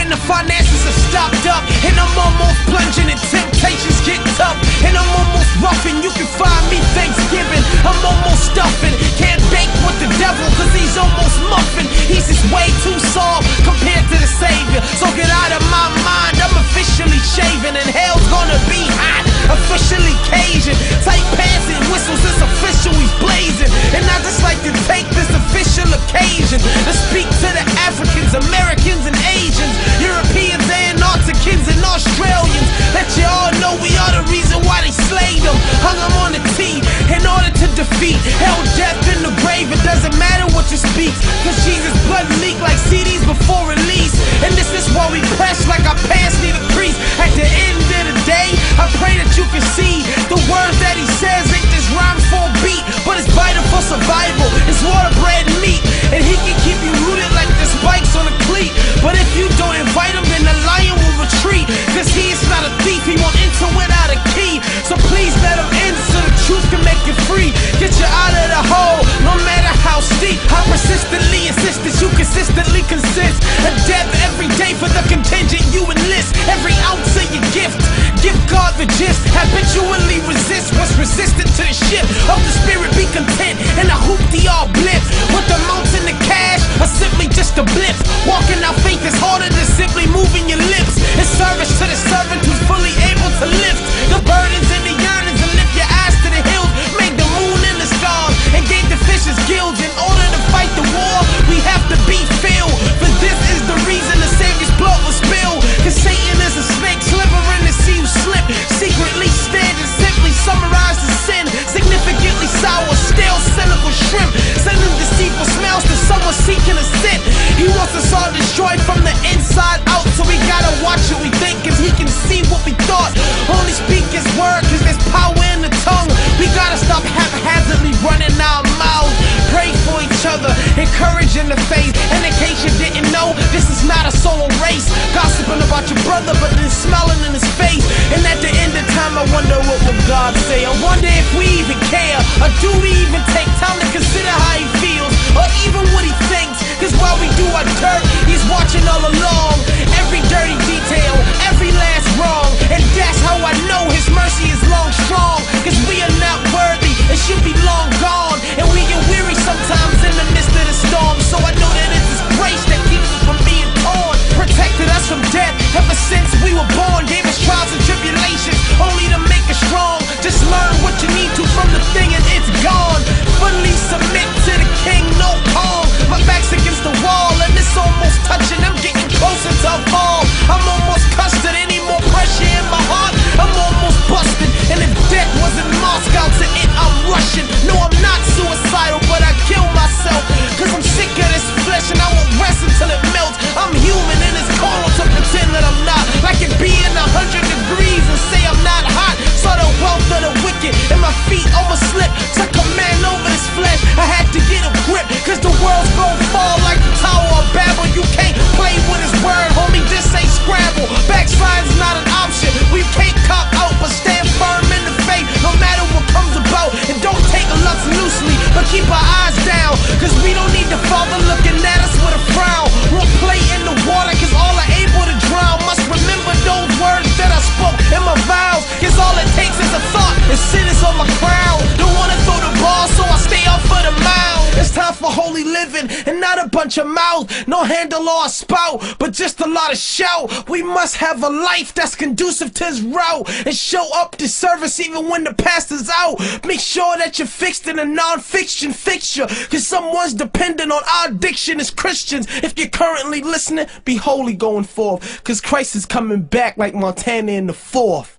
and the finances are stocked up, and I'm almost plunging and temptations get tough, and I'm almost roughing. You can find me Thanksgiving, I'm almost stuffing. Can't bake with the devil cause he's almost muffin. He's just way too soft compared to the Savior. So get out of my mind, I'm officially shaving, and hell's gonna be hot, officially Cajun. Tight pants and whistles, it's official, he's blazing. And I just like to take this official occasion to speak to the Africans, Americans and Asians, Europeans, Antarcticans and Australians. Let you all know we are the reason why they slayed them. Hung them on the T in order to defeat hell, death in the grave. It doesn't matter what you speak, cause Jesus' blood leaked like CDs before release. And this is why we press like our pants need a crease. At the end of the day, I pray that you can see the words that he says ain't just rhymes for a beat, but it's vital for survival. It's water, bread, and meat, and he can keep you rooted like the spikes on a cleat. But if you don't invite him, then the lion will retreat, cause he is not a thief, he won't enter without a key. So please let him in so the truth can make you free. Get you out of the hole, no matter how steep. I persistently insist that you consistently consist of death every day for the contingent you enlist. Every ounce of your gift, give God the gist. Habitually resist what's resistant to the ship of the spirit. Be content and I hoop the all blip. With the amounts in the cash are simply just a blip. Walking out faith is harder than simply moving your lips. It's service to the servant who's fully able to lift the burdens and the yearnings and lift your eyes to the hills. Make the moon and the stars and gave the fishes gills. In order to fight the war, we have to be filled. For this is the reason the Savior's blood was spilled. Cause Satan is a snake slithering to see you slip. Secretly stand and simply summarize the sin. Significantly sour, stale, cynical shrimp. Sending deceitful smells to someone seeking a sin. He wants us all destroyed from the inside out, so we gotta watch what we think, cause he can see what we thought. Only speak his word, cause there's power in the tongue. We gotta stop haphazardly running our mouths. Pray for each other, encouraging the faith. And in case you didn't know, this is not a solo race. Gossiping about your brother, but then smiling in his face. And at the end of time, I wonder what will God say. I wonder if we even care, or do we even take time to consider how he feels, or even what he thinks. Cause while we do our dirt, he's watching all along. Every dirty detail, every last wrong. And that's how I know his mercy is long strong. Cause we are not worthy, it should be long gone. And we get weary sometimes in the midst of the storm. So I know that it's his grace that keeps us from being torn. Protected us from death ever since we were born. Gave us trials and tribulations only to make us strong. Just learn what you need to from the thing and it's gone. Fully submit to the king, no calm. My back's against the wall and it's almost touching. I'm getting closer to a fall. I'm almost custard, any more pressure in my heart, I'm almost busted. And if death wasn't Moscow, to it I'm rushing. No, I'm not suicidal, but I kill myself, cause I'm sick of this flesh and I won't rest until it melts. I'm human and it's carnal to pretend that I'm not. Like it be in 100 degrees and say I'm not hot. Saw the wealth of the wicked and my feet almost slipped. Took command over this flesh, I had to get a grip, cause the world's gon' fall like the Tower of Babel. You can't play with his word, homie, this ain't Scrabble. Backslide's not an option, we can't cop out, but stand firm in the faith no matter what comes about. And don't take lux loosely, but keep our eyes down, cause we don't need the Father looking at us with a frown. Won't play in the water, cause all are able to drown. Must remember those words that I spoke in my vows, cause all it takes is a thought and sin is on my crown. Don't wanna throw the ball, so I stay up for the mound. It's time for holy living and not a bunch of mouth. No handle or a spout, but just a lot of shout. We must have a life that's conducive to his route, and show up to service even when the pastor's out. Make sure that you're fixed in a non-fiction fixture, cause someone's dependent on our diction as Christians. If you're currently listening, be holy going forth, cause Christ is coming back like Montana in the 4th.